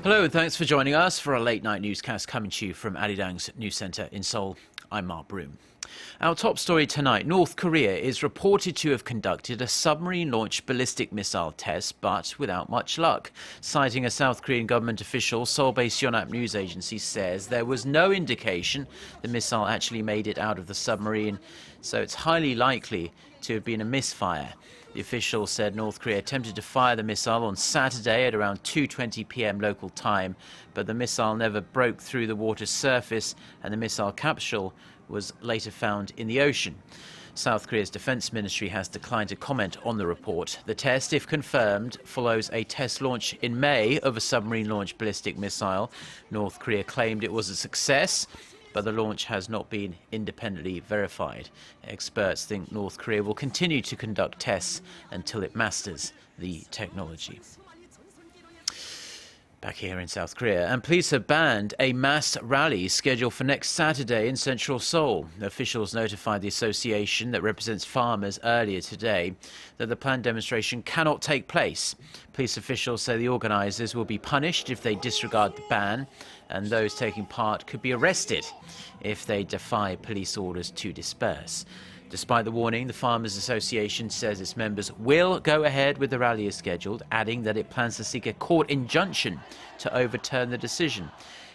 Hello and thanks for joining us for a late night newscast coming to you from ARIRANG's news centre in Seoul. I'm Mark Broome. Our top story tonight: North Korea is reported to have conducted a submarine-launched ballistic missile test, but without much luck. Citing a South Korean government official, Seoul-based Yonhap News Agency says there was no indication the missile actually made it out of the submarine, so it's highly likely to have been a misfire. The official said North Korea attempted to fire the missile on Saturday at around 2:20 p.m. local time, but the missile never broke through the water's surface and the missile capsule was later found in the ocean. South Korea's defense ministry has declined to comment on the report. The test, if confirmed, follows a test launch in May of a submarine-launched ballistic missile. North Korea claimed it was a success, but the launch has not been independently verified. Experts think North Korea will continue to conduct tests until it masters the technology. Back here in South Korea, and police have banned a mass rally scheduled for next Saturday in central Seoul. Officials notified the association that represents farmers earlier today that the planned demonstration cannot take place. Police officials say the organisers will be punished if they disregard the ban, and those taking part could be arrested if they defy police orders to disperse. Despite the warning, the Farmers Association says its members will go ahead with the rally as scheduled, adding that it plans to seek a court injunction to overturn the decision.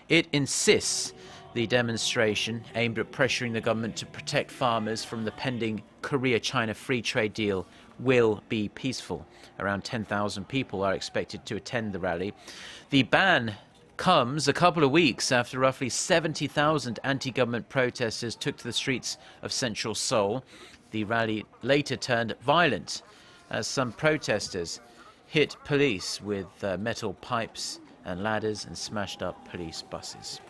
It insists the demonstration, aimed at pressuring the government to protect farmers from the pending Korea-China free trade deal, will be peaceful. Around 10,000 people are expected to attend the rally. The ban comes a couple of weeks after roughly 70,000 anti-government protesters took to the streets of central Seoul. The rally later turned violent as some protesters hit police with metal pipes and ladders and smashed up police buses.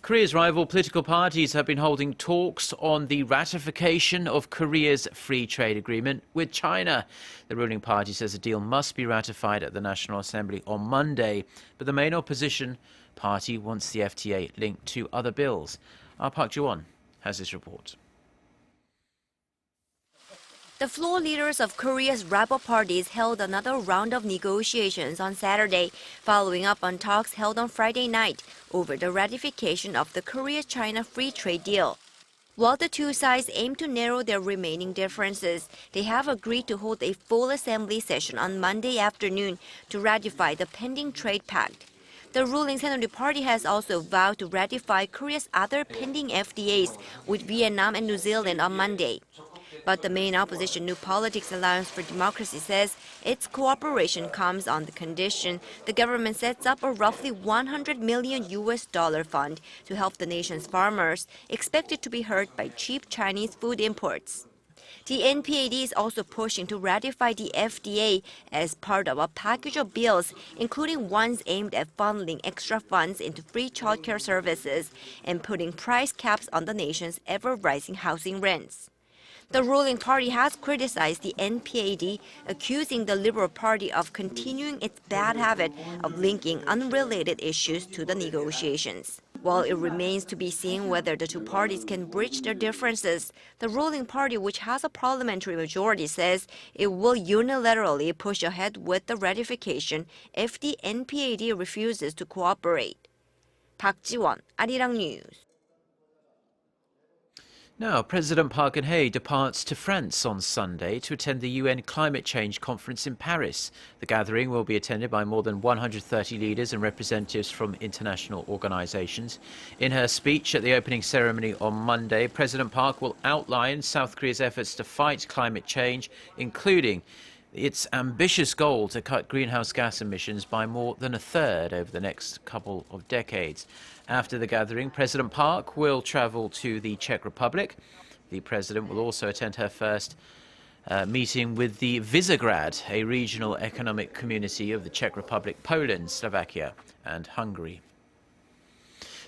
Korea's rival political parties have been holding talks on the ratification of Korea's free trade agreement with China. The ruling party says the deal must be ratified at the National Assembly on Monday, but the main opposition party wants the FTA linked to other bills. Our Park Ji-won has this report. The floor leaders of Korea's rebel parties held another round of negotiations on Saturday, following up on talks held on Friday night over the ratification of the Korea-China free trade deal. While the two sides aim to narrow their remaining differences, they have agreed to hold a full assembly session on Monday afternoon to ratify the pending trade pact. The ruling Saenuri Party has also vowed to ratify Korea's other pending FTAs with Vietnam and New Zealand on Monday. But the main opposition New Politics Alliance for Democracy says its cooperation comes on the condition the government sets up a roughly $100 million fund to help the nation's farmers, expected to be hurt by cheap Chinese food imports. The NPAD is also pushing to ratify the FTA as part of a package of bills, including ones aimed at funneling extra funds into free childcare services and putting price caps on the nation's ever-rising housing rents. The ruling party has criticized the NPAD, accusing the Liberal Party of continuing its bad habit of linking unrelated issues to the negotiations. While it remains to be seen whether the two parties can bridge their differences, the ruling party, which has a parliamentary majority, says it will unilaterally push ahead with the ratification if the NPAD refuses to cooperate. Park Ji-won, ARIRANG News. Now, President Park Geunhye departs to France on Sunday to attend the UN Climate Change Conference in Paris. The gathering will be attended by more than 130 leaders and representatives from international organizations. In her speech at the opening ceremony on Monday, President Park will outline South Korea's efforts to fight climate change, including its ambitious goal to cut greenhouse gas emissions by more than a third over the next couple of decades. After the gathering, President Park will travel to the Czech Republic. The president will also attend her first meeting with the Visegrad, a regional economic community of the Czech Republic, Poland, Slovakia and Hungary.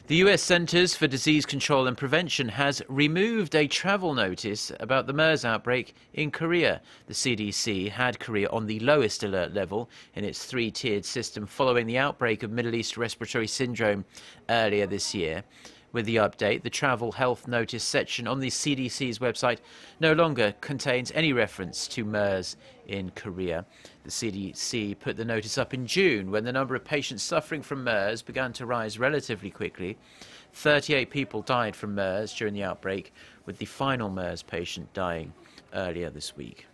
The US Centers for Disease Control and Prevention has removed a travel notice about the MERS outbreak in Korea. The CDC had Korea on the lowest alert level in its three-tiered system following the outbreak of Middle East respiratory syndrome earlier this year. With the update, the travel health notice section on the CDC's website no longer contains any reference to MERS in Korea. The CDC put the notice up in June when the number of patients suffering from MERS began to rise relatively quickly. 38 people died from MERS during the outbreak, with the final MERS patient dying earlier this week.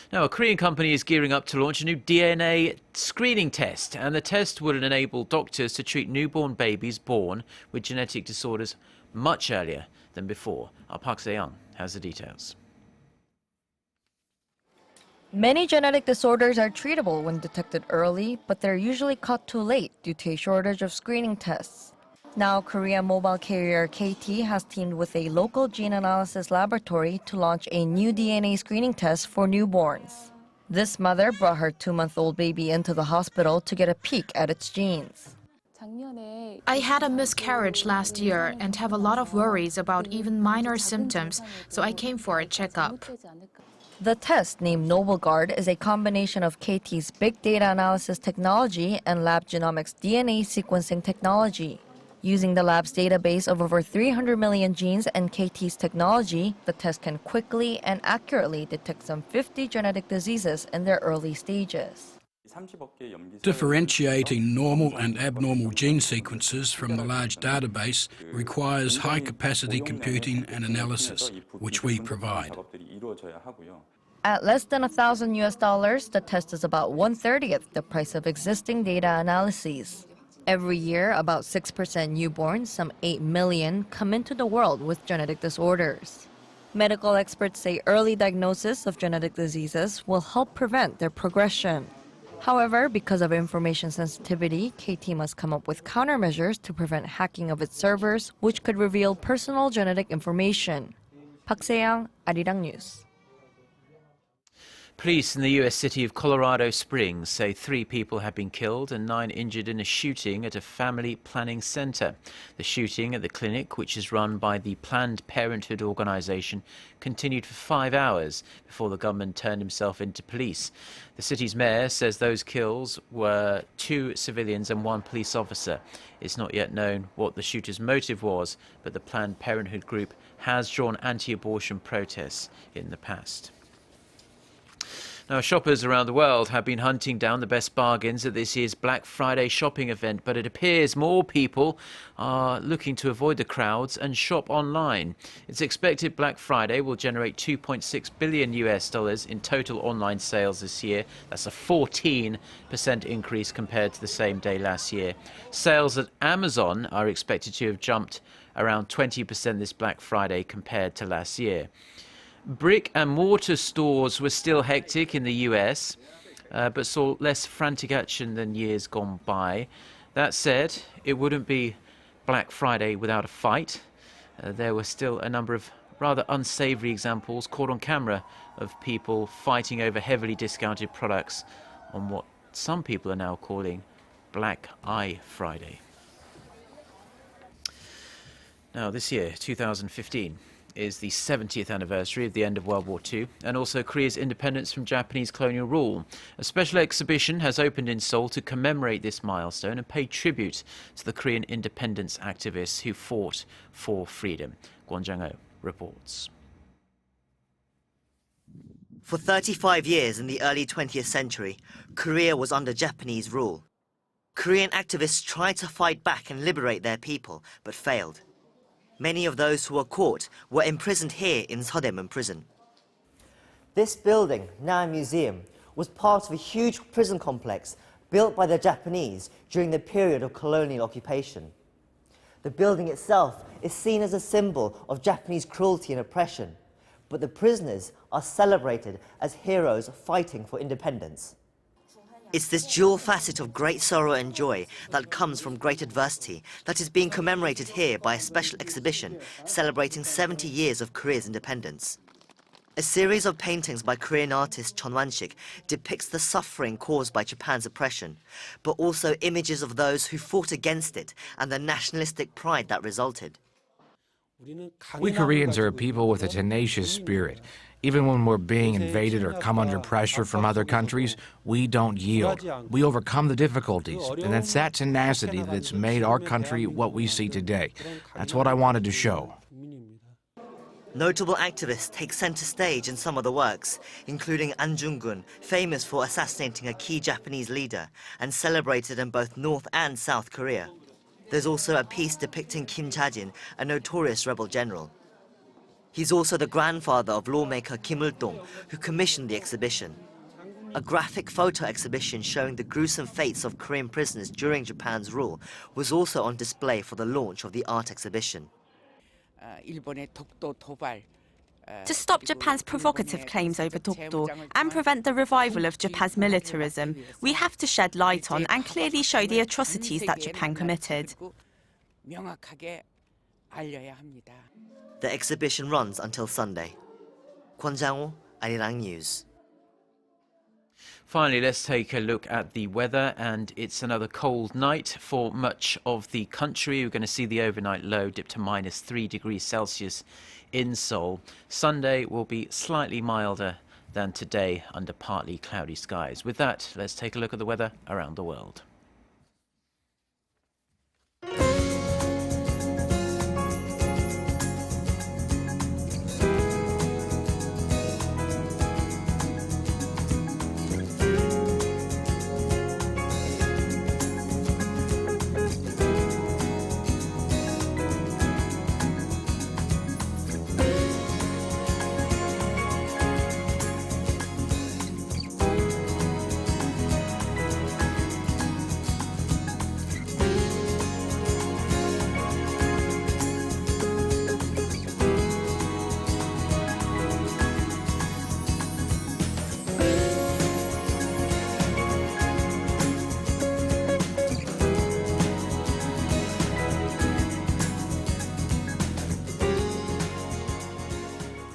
Now, a Korean company is gearing up to launch a new DNA screening test, and the test will enable doctors to treat newborn babies born with genetic disorders much earlier than before. Our Park Se-young has the details. Many genetic disorders are treatable when detected early, but they're usually caught too late due to a shortage of screening tests. Now, Korea mobile carrier KT has teamed with a local gene analysis laboratory to launch a new DNA screening test for newborns. This mother brought her 2-month-old baby into the hospital to get a peek at its genes. I had a miscarriage last year and have a lot of worries about even minor symptoms, so I came for a checkup. The test, named NobleGuard, is a combination of KT's big data analysis technology and Lab Genomics' DNA sequencing technology. Using the lab's database of over 300 million genes and KT's technology, the test can quickly and accurately detect some 50 genetic diseases in their early stages. Differentiating normal and abnormal gene sequences from the large database requires high-capacity computing and analysis, which we provide. At less than $1,000, the test is about 1/30th the price of existing data analyses. Every year, about 6% newborns, some 8 million, come into the world with genetic disorders. Medical experts say early diagnosis of genetic diseases will help prevent their progression. However, because of information sensitivity, KT must come up with countermeasures to prevent hacking of its servers, which could reveal personal genetic information. Park Se-young, ARIRANG News. Police in the U.S. city of Colorado Springs say 3 people have been killed and 9 injured in a shooting at a family planning center. The shooting at the clinic, which is run by the Planned Parenthood organization, continued for 5 hours before the gunman turned himself into police. The city's mayor says those kills were 2 civilians and 1 police officer. It's not yet known what the shooter's motive was, but the Planned Parenthood group has drawn anti-abortion protests in the past. Now, shoppers around the world have been hunting down the best bargains at this year's Black Friday shopping event, but it appears more people are looking to avoid the crowds and shop online. It's expected Black Friday will generate $2.6 billion in total online sales this year. That's a 14% increase compared to the same day last year. Sales at Amazon are expected to have jumped around 20% this Black Friday compared to last year. Brick and mortar stores were still hectic in the US, but saw less frantic action than years gone by. That said, it wouldn't be Black Friday without a fight. There were still a number of rather unsavory examples caught on camera of people fighting over heavily discounted products on what some people are now calling Black Eye Friday. Now, this year, 2015, is the 70th anniversary of the end of World War II and also Korea's independence from Japanese colonial rule. A special exhibition has opened in Seoul to commemorate this milestone and pay tribute to the Korean independence activists who fought for freedom. Geunhye reports. For 35 years in the early 20th century, Korea was under Japanese rule. Korean activists tried to fight back and liberate their people, but failed. Many of those who were caught were imprisoned here in Seodaemun prison. This building, now a museum, was part of a huge prison complex built by the Japanese during the period of colonial occupation. The building itself is seen as a symbol of Japanese cruelty and oppression, but the prisoners are celebrated as heroes fighting for independence. It's this dual facet of great sorrow and joy that comes from great adversity that is being commemorated here by a special exhibition celebrating 70 years of Korea's independence. A series of paintings by Korean artist Chon Wan-sik depicts the suffering caused by Japan's oppression, but also images of those who fought against it and the nationalistic pride that resulted. We Koreans are a people with a tenacious spirit. Even when we're being invaded or come under pressure from other countries, we don't yield. We overcome the difficulties, and it's that tenacity that's made our country what we see today. That's what I wanted to show. Notable activists take center stage in some of the works, including An Jung-gun, famous for assassinating a key Japanese leader and celebrated in both North and South Korea. There's also a piece depicting Kim Cha-jin, a notorious rebel general. He's also the grandfather of lawmaker Kim Il-dong, who commissioned the exhibition. A graphic photo exhibition showing the gruesome fates of Korean prisoners during Japan's rule was also on display for the launch of the art exhibition. To stop Japan's provocative claims over Dokdo and prevent the revival of Japan's militarism, we have to shed light on and clearly show the atrocities that Japan committed. The exhibition runs until Sunday. Kwon Jang-ho, ARIRANG News. Finally, let's take a look at the weather, and it's another cold night for much of the country. We're going to see the overnight low dip to -3 degrees Celsius in Seoul. Sunday will be slightly milder than today under partly cloudy skies. With that, let's take a look at the weather around the world.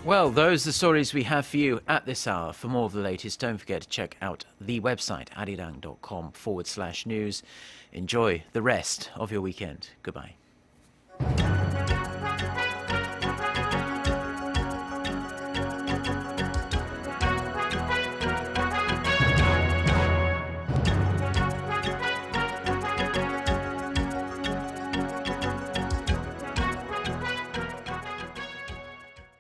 Well, those are the stories we have for you at this hour. For more of the latest, don't forget to check out the website, arirang.com/news. Enjoy the rest of your weekend. Goodbye.